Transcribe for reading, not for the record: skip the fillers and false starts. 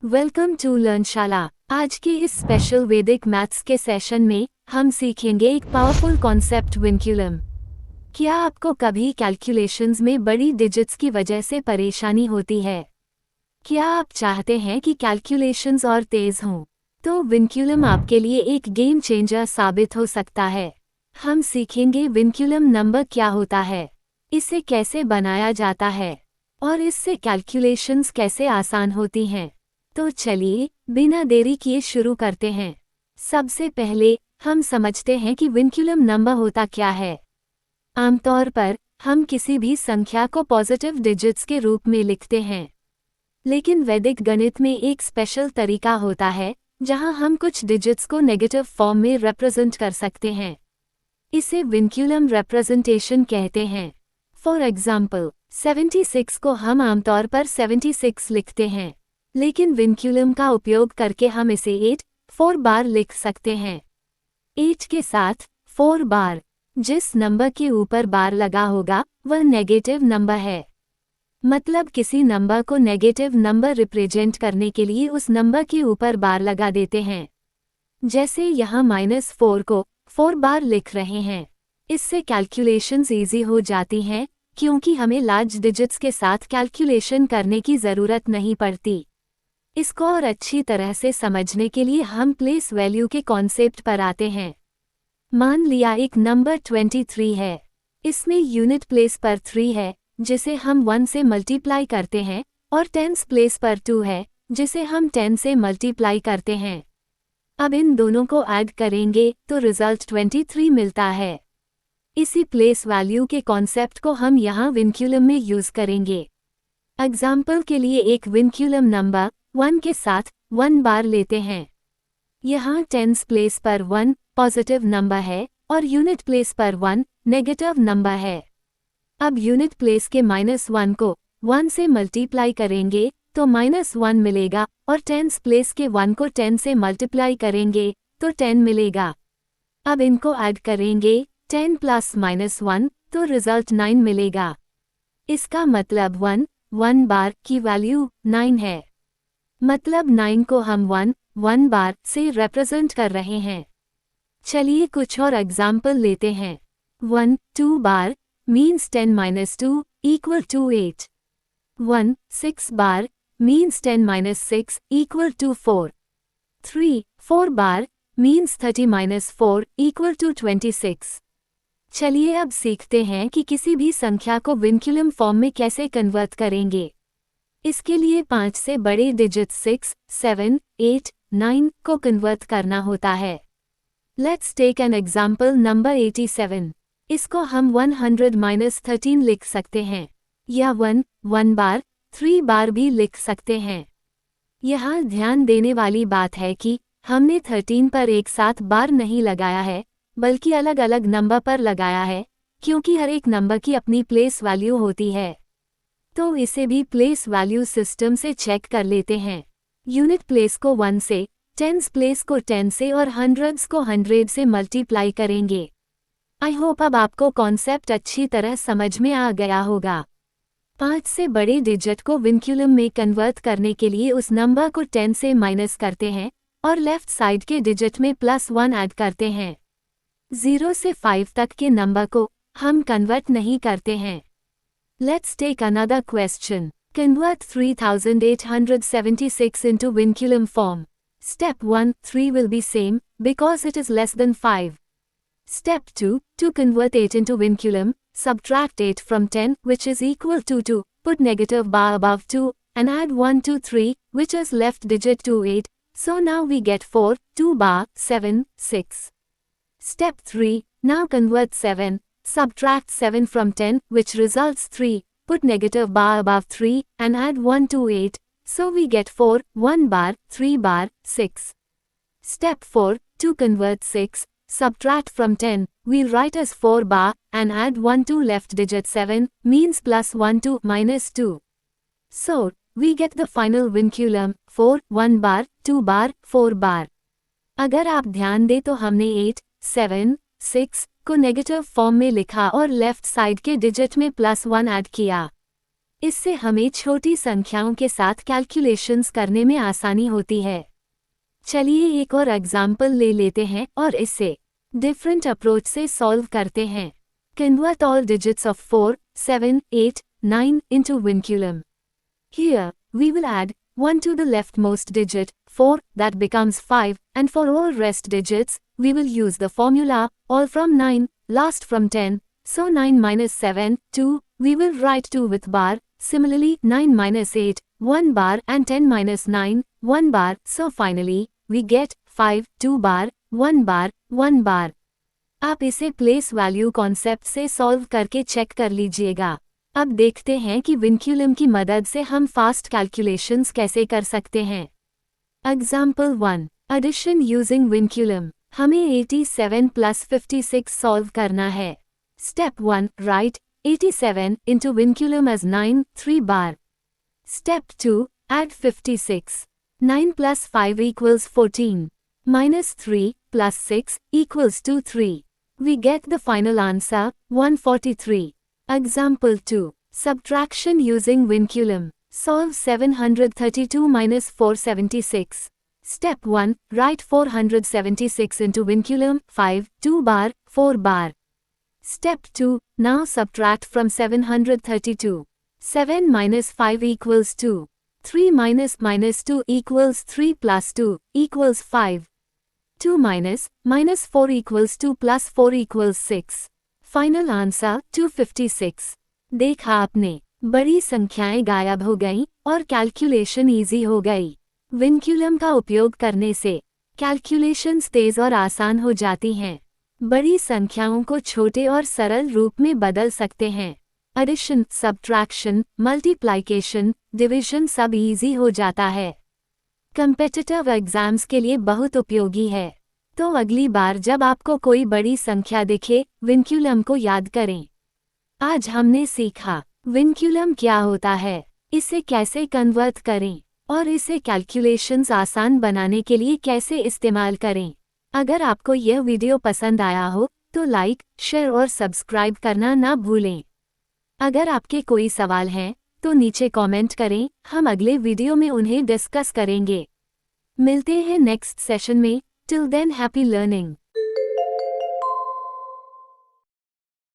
Welcome to लर्नशाला। आज के इस स्पेशल वैदिक मैथ्स के सेशन में हम सीखेंगे एक पावरफुल कॉन्सेप्ट विनक्यूलम। क्या आपको कभी कैलकुलेशंस में बड़ी डिजिट्स की वजह से परेशानी होती है? क्या आप चाहते हैं कि कैलकुलेशंस और तेज हों? तो विनक्यूलम आपके लिए एक गेम चेंजर साबित हो सकता है। हम सीखेंगे विनक्यूलम नंबर क्या होता है, इसे कैसे बनाया जाता है और इससे कैलकुलेशंस कैसे आसान होती हैं। तो चलिए बिना देरी किए शुरू करते हैं। सबसे पहले हम समझते हैं कि विनक्यूलम नंबर होता क्या है। आमतौर पर हम किसी भी संख्या को पॉजिटिव डिजिट्स के रूप में लिखते हैं, लेकिन वैदिक गणित में एक स्पेशल तरीका होता है जहां हम कुछ डिजिट्स को नेगेटिव फॉर्म में रिप्रेजेंट कर सकते हैं। इसे विनक्यूलम रिप्रेजेंटेशन कहते हैं। फॉर एग्जाम्पल 76 को हम आमतौर पर 76 लिखते हैं, लेकिन विनक्यूलम का उपयोग करके हम इसे 4 बार लिख सकते हैं। 8 के साथ 4 बार, जिस नंबर के ऊपर बार लगा होगा वह नेगेटिव नंबर है। मतलब किसी नंबर को नेगेटिव नंबर रिप्रेजेंट करने के लिए उस नंबर के ऊपर बार लगा देते हैं। जैसे यहाँ -4 को 4 बार लिख रहे हैं। इससे कैलकुलेशंस ईजी हो जाती हैं क्योंकि हमें लार्ज डिजिट्स के साथ कैलकुलेशन करने की ज़रूरत नहीं पड़ती। इसको और अच्छी तरह से समझने के लिए हम प्लेस वैल्यू के कॉन्सेप्ट पर आते हैं। मान लिया एक नंबर 23 है। इसमें यूनिट प्लेस पर 3 है जिसे हम 1 से मल्टीप्लाई करते हैं, और टेंस प्लेस पर 2 है जिसे हम 10 से मल्टीप्लाई करते हैं। अब इन दोनों को ऐड करेंगे तो रिजल्ट 23 मिलता है। इसी प्लेस वैल्यू के कॉन्सेप्ट को हम यहाँ विनक्यूलम में यूज़ करेंगे। एग्जाम्पल के लिए एक विनक्यूलम नंबर 1 के साथ 1 बार लेते हैं। यहाँ टेंस प्लेस पर 1 पॉजिटिव नंबर है और यूनिट प्लेस पर 1 नेगेटिव नंबर है। अब यूनिट प्लेस के -1 को 1 से मल्टीप्लाई करेंगे तो -1 मिलेगा, और टेंस प्लेस के 1 को 10 से मल्टीप्लाई करेंगे तो 10 मिलेगा। अब इनको ऐड करेंगे 10 + -1 तो रिजल्ट 9 मिलेगा। इसका मतलब 1 बार की वैल्यू 9 है। मतलब 9 को हम 1 बार से रिप्रेजेंट कर रहे हैं। चलिए कुछ और एग्जाम्पल लेते हैं। 1 2 बार मीन्स 10 - 2 = 8। 1 6 बार मीन्स 10 - 6 = 4। 3 4 बार मीन्स 30 - 4 = 26। चलिए अब सीखते हैं कि किसी भी संख्या को विनक्यूलम फॉर्म में कैसे कन्वर्ट करेंगे। इसके लिए 5 से बड़े डिजिट 6, 7, 8, 9 को कन्वर्ट करना होता है। Let's take an example number 87। इसको हम 100 - 13 लिख सकते हैं, या 1 बार 3 बार भी लिख सकते हैं। यहाँ ध्यान देने वाली बात है कि हमने 13 पर एक साथ बार नहीं लगाया है, बल्कि अलग अलग नंबर पर लगाया है, क्योंकि हर एक नंबर की अपनी प्लेस वैल्यू होती है। तो इसे भी प्लेस वैल्यू सिस्टम से चेक कर लेते हैं। यूनिट प्लेस को 1 से, टेंस प्लेस को 10 से और हंड्रेड्स को 100 से मल्टीप्लाई करेंगे। आई होप अब आपको कॉन्सेप्ट अच्छी तरह समझ में आ गया होगा। 5 से बड़े डिजिट को विनक्यूलम में कन्वर्ट करने के लिए उस नंबर को 10 से माइनस करते हैं और लेफ्ट साइड के डिजिट में +1 ऐड करते हैं। 0 से 5 तक के नंबर को हम कन्वर्ट नहीं करते हैं। Let's take another question. Convert 3876 into vinculum form. Step 1, 3 will be same because it is less than 5. Step 2, to convert 8 into vinculum, subtract 8 from 10 which is equal to 2, put negative bar above 2 and add 1 to 3 which is left digit to 8. So now we get 4, 2 bar, 7, 6. Step 3, now convert 7. Subtract 7 from 10 which results 3, put negative bar above 3 and add 1 to 8, so we get 4, 1 bar, 3 bar, 6. Step 4, to convert 6, subtract from 10, we write as 4 bar and add 1 to left digit 7, means +1 to -2. So, we get the final vinculum 4, 1 bar, 2 bar, 4 bar. अगर आप ध्यान दें तो हमने 8, 7, 6 को negative form में लिखा और लेफ्ट साइड के डिजिट में +1 ऐड किया। इससे हमें छोटी संख्याओं के साथ कैलकुलेशंस करने में आसानी होती है। चलिए एक और एग्जाम्पल ले लेते हैं और इसे डिफरेंट अप्रोच से सॉल्व करते हैं। Convert all digits of 4, 7, 8, 9 into vinculum. Here, we will add 1 to the leftmost digit, 4, that becomes 5, and for all rest digits, we will use the formula, all from 9, last from 10, so 9 minus 7, 2, we will write 2 with bar, similarly 9 minus 8, 1 bar and 10 minus 9, 1 bar, so finally, we get 5, 2 bar, 1 bar, 1 bar. आप इसे place value concept से solve करके check कर लीजिएगा। अब देखते हैं कि विनक्यूलम की मदद से हम फास्ट कैलकुलेशंस कैसे कर सकते हैं। Example 1, addition using vinculum. हमें 87 प्लस 56 सॉल्व करना है। Step 1, write 87 into vinculum as 9, 3 बार। Step 2, add 56। 9 plus 5 equals 14, minus 3 plus 6 equals to 3. We get the final answer, 143. Example 2. Subtraction using vinculum. Solve 732 minus 476. Step 1. Write 476 into vinculum, 5, 2 bar, 4 bar. Step 2. Now subtract from 732. 7 minus 5 equals 2. 3 minus 2 equals 3 plus 2 equals 5. 2 minus 4 equals 2 plus 4 equals 6. Final answer 256. देखा आपने, बड़ी संख्याएं गायब हो गईं और calculation easy हो गई। विनक्यूलम का उपयोग करने से कैलकुलेशंस तेज और आसान हो जाती हैं। बड़ी संख्याओं को छोटे और सरल रूप में बदल सकते हैं। एडिशन, सब्ट्रैक्शन, मल्टीप्लिकेशन, डिविजन सब इजी हो जाता है। कम्पिटिटिव एग्जाम्स के लिए बहुत उपयोगी है। तो अगली बार जब आपको कोई बड़ी संख्या दिखे, विनक्यूलम को याद करें। आज हमने सीखा विनक्यूलम क्या होता है, इसे कैसे कन्वर्ट करें और इसे कैलकुलेशंस आसान बनाने के लिए कैसे इस्तेमाल करें। अगर आपको यह वीडियो पसंद आया हो तो लाइक, शेयर और सब्सक्राइब करना ना भूलें। अगर आपके कोई सवाल हैं तो नीचे कमेंट करें, हम अगले वीडियो में उन्हें डिस्कस करेंगे। मिलते हैं नेक्स्ट सेशन में। Till than happy learning.